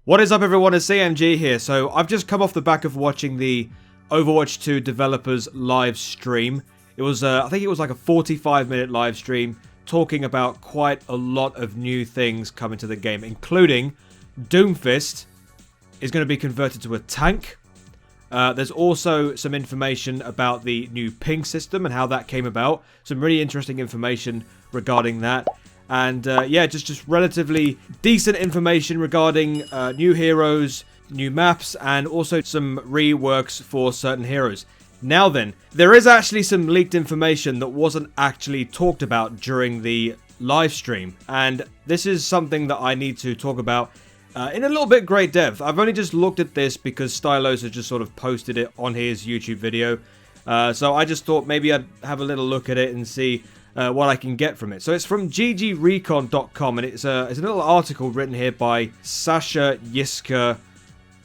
What is up everyone, it's CMG here. So I've just come off the back of watching the Overwatch 2 Developers live stream. It was, I think it was like a 45-minute live stream talking about quite a lot of new things coming to the game, including Doomfist is going to be converted to a tank. There's also some information about the new ping system and how that came about. Some really interesting information regarding that. And yeah, just relatively decent information regarding new heroes, new maps, and also some reworks for certain heroes. Now then, there is actually some leaked information that wasn't actually talked about during the live stream. And this is something that I need to talk about in a little bit great depth. I've only just looked at this because Stylos has just sort of posted it on his YouTube video. So I just thought maybe I'd have a little look at it and see what I can get from it. So it's from ggrecon.com, and it's a little article written here by Sasha Yiska.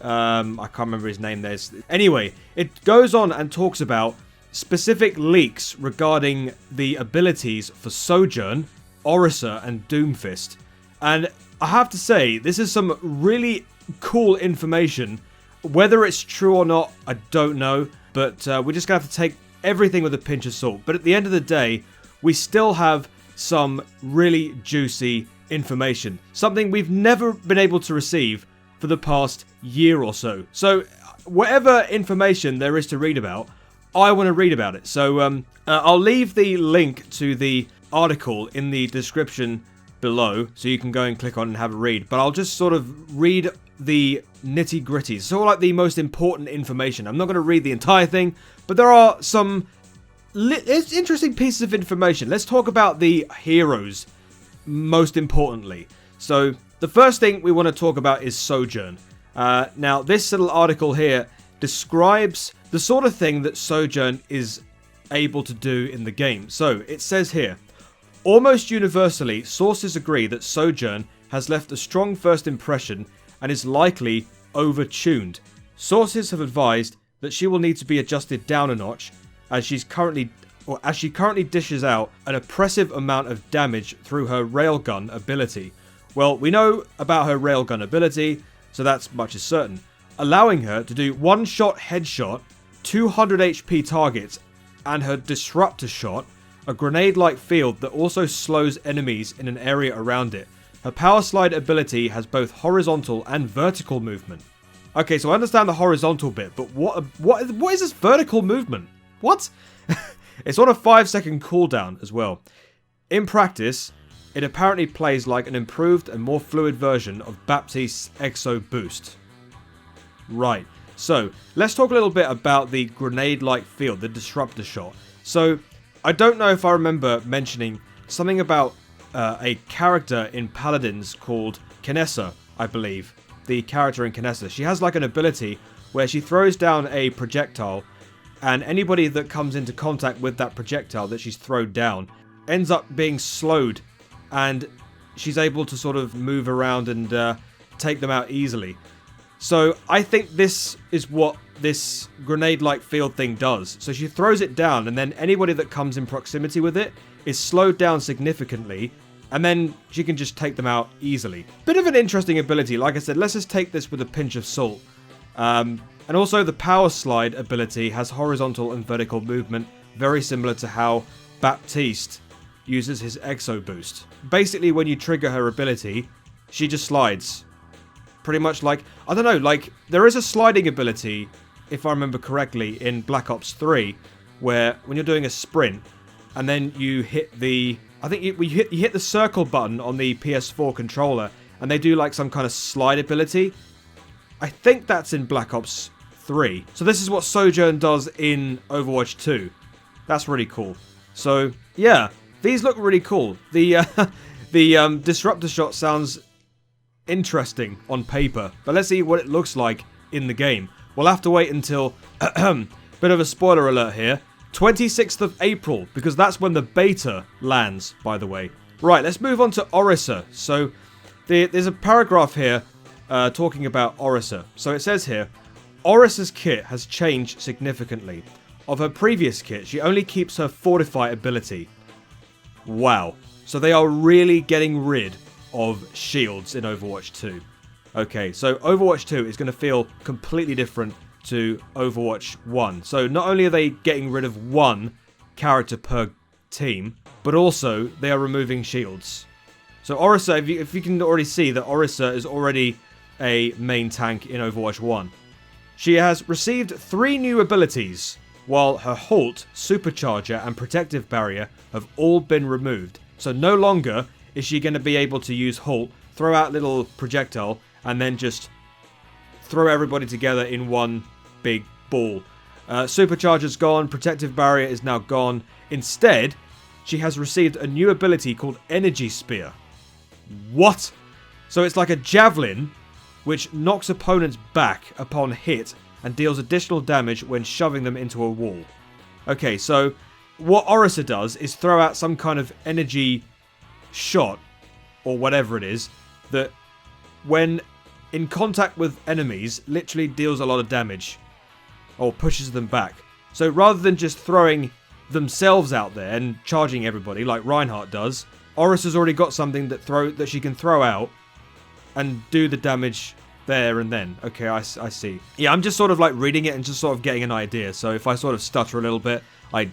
I can't remember his name there. Anyway, it goes on and talks about specific leaks regarding the abilities for Sojourn, Orisa, and Doomfist. And I have to say, this is some really cool information. Whether it's true or not, I don't know. But we're just going to have to take everything with a pinch of salt. But at the end of the day, we still have some really juicy information. Something we've never been able to receive for the past year or so. So whatever information there is to read about, I want to read about it. So I'll leave the link to the article in the description below, so you can go and click on and have a read. But I'll just sort of read the nitty gritties. So like the most important information. I'm not going to read the entire thing, but there are some interesting pieces of information. Let's talk about the heroes most importantly. So the first thing we want to talk about is Sojourn. Now this little article here describes the sort of thing that Sojourn is able to do in the game. So it says here, almost universally, sources agree that Sojourn has left a strong first impression and is likely over-tuned. Sources have advised that she will need to be adjusted down a notch as she currently dishes out an oppressive amount of damage through her railgun ability. Well, we know about her railgun ability, so that's much is certain, allowing her to do one-shot headshot, 200 HP targets, and her disruptor shot, a grenade-like field that also slows enemies in an area around it. Her power slide ability has both horizontal and vertical movement. Okay, so I understand the horizontal bit, but what is this vertical movement? What? It's on a 5-second cooldown as well. In practice, it apparently plays like an improved and more fluid version of Baptiste's Exo Boost. Right, so let's talk a little bit about the grenade-like field, the disruptor shot. So I don't know if I remember mentioning something about a character in Paladins called Kinessa, I believe. The character in Kinessa. She has like an ability where she throws down a projectile, and anybody that comes into contact with that projectile that she's thrown down ends up being slowed, and she's able to sort of move around and take them out easily. So I think this is what this grenade-like field thing does. So she throws it down, and then anybody that comes in proximity with it is slowed down significantly, and then she can just take them out easily. Bit of an interesting ability. Like I said, let's just take this with a pinch of salt. And also the power slide ability has horizontal and vertical movement, very similar to how Baptiste uses his Exo Boost. Basically, when you trigger her ability, she just slides. Pretty much like, I don't know, like, there is a sliding ability, if I remember correctly, in Black Ops 3, where when you're doing a sprint, and then you hit the, I think you hit the circle button on the PS4 controller, and they do like some kind of slide ability. I think that's in Black Ops 3. So this is what Sojourn does in Overwatch 2. That's really cool. So, yeah, these look really cool. The disruptor shot sounds interesting on paper, but let's see what it looks like in the game. We'll have to wait until, bit of a spoiler alert here, 26th of April, because that's when the beta lands, by the way. Right, let's move on to Orisa. So, there's a paragraph here talking about Orisa. So it says here, Orisa's kit has changed significantly. Of her previous kit, she only keeps her Fortify ability. Wow. So they are really getting rid of shields in Overwatch 2. Okay, so Overwatch 2 is going to feel completely different to Overwatch 1. So not only are they getting rid of one character per team, but also they are removing shields. So Orisa, if you can already see that Orisa is already a main tank in Overwatch 1. She has received 3 new abilities, while her Halt, Supercharger, and Protective Barrier have all been removed. So no longer is she going to be able to use Halt, throw out little projectile, and then just throw everybody together in one big ball. Supercharger's gone, Protective Barrier is now gone. Instead, she has received a new ability called Energy Spear. What? So it's like a javelin, which knocks opponents back upon hit and deals additional damage when shoving them into a wall. Okay, so what Orisa does is throw out some kind of energy shot, or whatever it is, that when in contact with enemies, literally deals a lot of damage. Or pushes them back. So rather than just throwing themselves out there and charging everybody like Reinhardt does, Orisa's already got something that she can throw out and do the damage there and then. Okay, I see. Yeah, I'm just sort of like reading it and just sort of getting an idea. So if I sort of stutter a little bit, I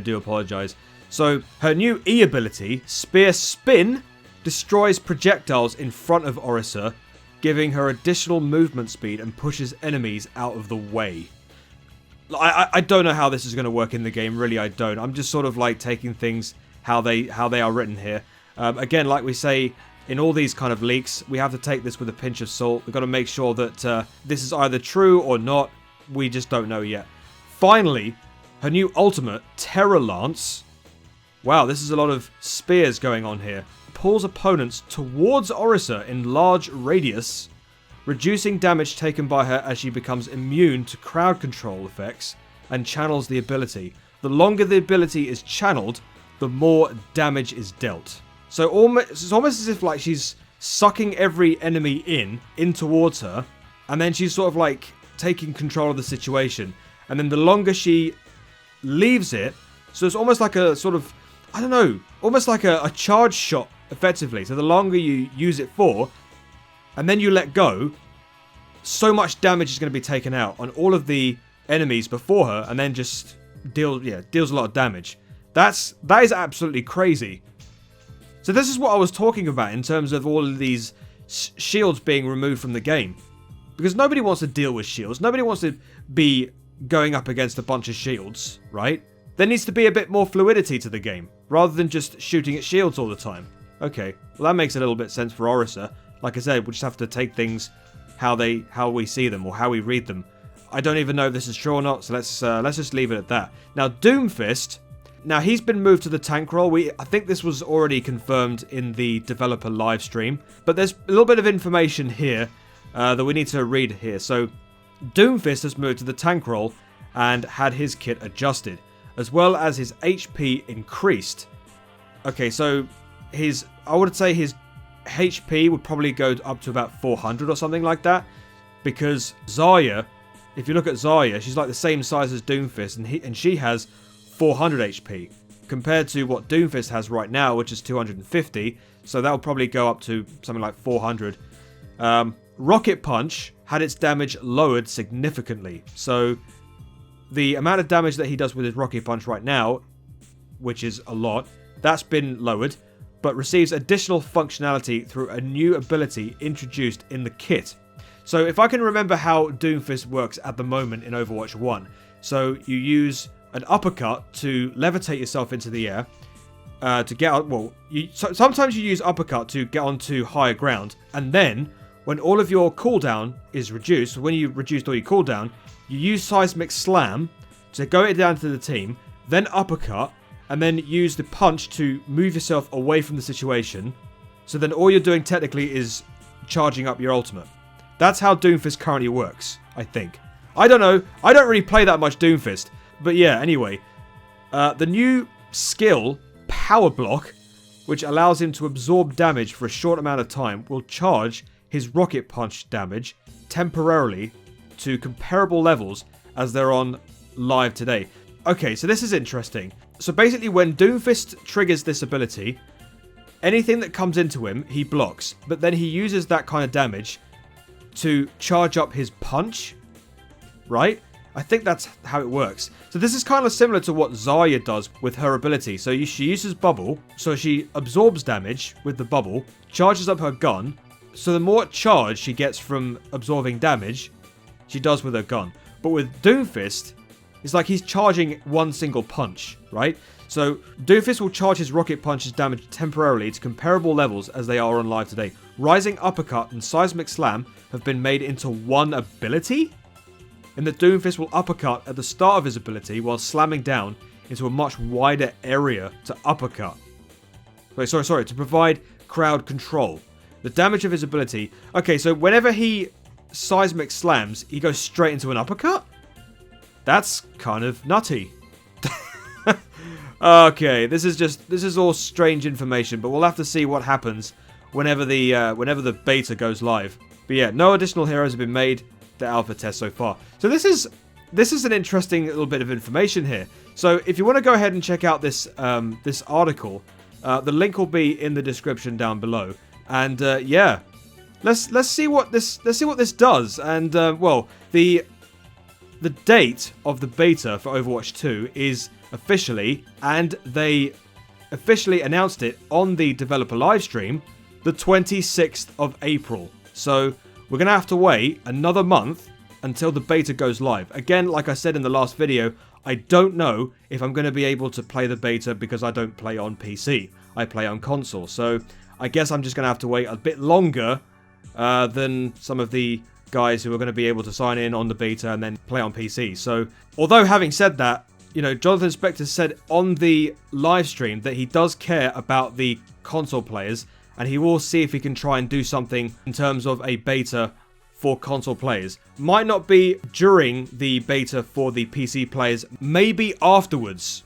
do apologize. So her new E ability, Spear Spin, destroys projectiles in front of Orisa, giving her additional movement speed and pushes enemies out of the way. I don't know how this is going to work in the game, really I don't. I'm just sort of like taking things how they are written here. Again, like we say in all these kind of leaks, we have to take this with a pinch of salt. We've got to make sure that this is either true or not. We just don't know yet. Finally, her new ultimate, Terror Lance. Wow, this is a lot of spears going on here. Pulls opponents towards Orisa in large radius, reducing damage taken by her as she becomes immune to crowd control effects and channels the ability. The longer the ability is channeled, the more damage is dealt. So it's almost as if like she's sucking every enemy in towards her, and then she's sort of like taking control of the situation. And then the longer she leaves it, so it's almost like a sort of, I don't know, almost like a charge shot, effectively. So the longer you use it for, and then you let go, so much damage is going to be taken out on all of the enemies before her, and then just deals a lot of damage. That is absolutely crazy. So this is what I was talking about in terms of all of these shields being removed from the game. Because nobody wants to deal with shields. Nobody wants to be going up against a bunch of shields, right? There needs to be a bit more fluidity to the game, rather than just shooting at shields all the time. Okay, well that makes a little bit sense for Orisa. Like I said, we just have to take things how we see them or how we read them. I don't even know if this is true or not, so let's just leave it at that. Now Doomfist, now he's been moved to the tank role. I think this was already confirmed in the Developer Livestream, but there's a little bit of information here that we need to read here. So Doomfist has moved to the tank role and had his kit adjusted, as well as his HP increased. Okay, so I would say his HP would probably go up to about 400 or something like that, because Zarya, if you look at Zarya, she's like the same size as Doomfist, and she has 400 HP compared to what Doomfist has right now, which is 250. So that will probably go up to something like 400. Rocket Punch had its damage lowered significantly. So the amount of damage that he does with his Rocket Punch right now, which is a lot, that's been lowered, but receives additional functionality through a new ability introduced in the kit. So if I can remember how Doomfist works at the moment in Overwatch 1, so you use an uppercut to levitate yourself into the air, to get out, sometimes you use uppercut to get onto higher ground, and then when all of your cooldown is reduced, when you reduced all your cooldown, you use Seismic Slam to go it down to the team, then uppercut, and then use the punch to move yourself away from the situation. So then all you're doing technically is charging up your ultimate. That's how Doomfist currently works, I think. I don't know. I don't really play that much Doomfist. But yeah, anyway. The new skill, Power Block, which allows him to absorb damage for a short amount of time, will charge his Rocket Punch damage temporarily to comparable levels as they're on live today. Okay, so this is interesting. So basically when Doomfist triggers this ability, anything that comes into him, he blocks. But then he uses that kind of damage to charge up his punch, right? I think that's how it works. So this is kind of similar to what Zarya does with her ability. So she uses bubble, so she absorbs damage with the bubble, charges up her gun. So the more charge she gets from absorbing damage, she does with her gun. But with Doomfist, it's like he's charging one single punch, right? So Doomfist will charge his rocket punch's damage temporarily to comparable levels as they are on live today. Rising Uppercut and Seismic Slam have been made into one ability? And the Doomfist will uppercut at the start of his ability while slamming down into a much wider area to uppercut. Wait, sorry, to provide crowd control. The damage of his ability... Okay, so whenever he seismic slams, he goes straight into an uppercut? That's kind of nutty. Okay, this is all strange information, but we'll have to see what happens whenever the beta goes live. But yeah, no additional heroes have been made. The alpha test so far. So this is an interesting little bit of information here. So if you want to go ahead and check out this this article, the link will be in the description down below. And yeah, let's see what this does. And well, the date of the beta for Overwatch 2 is officially, and they officially announced it on the Developer Livestream, the 26th of April. So we're going to have to wait another month until the beta goes live. Again, like I said in the last video, I don't know if I'm going to be able to play the beta because I don't play on PC. I play on console. So I guess I'm just going to have to wait a bit longer than some of the guys who are going to be able to sign in on the beta and then play on PC. So although having said that, you know, Jonathan Spector said on the live stream that he does care about the console players, and he will see if he can try and do something in terms of a beta for console players. Might not be during the beta for the PC players, maybe afterwards.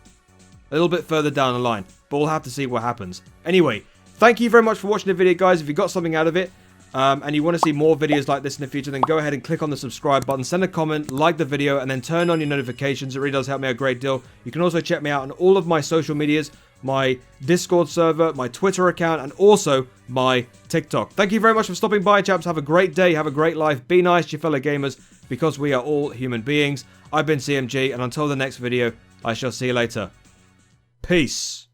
A little bit further down the line, but we'll have to see what happens. Anyway, thank you very much for watching the video, guys. If you got something out of it, and you want to see more videos like this in the future, then go ahead and click on the subscribe button, send a comment, like the video, and then turn on your notifications. It really does help me out a great deal. You can also check me out on all of my social medias, my Discord server, my Twitter account, and also my TikTok. Thank you very much for stopping by, chaps. Have a great day, have a great life, be nice to your fellow gamers, because we are all human beings. I've been CMG, and until the next video, I shall see you later. Peace.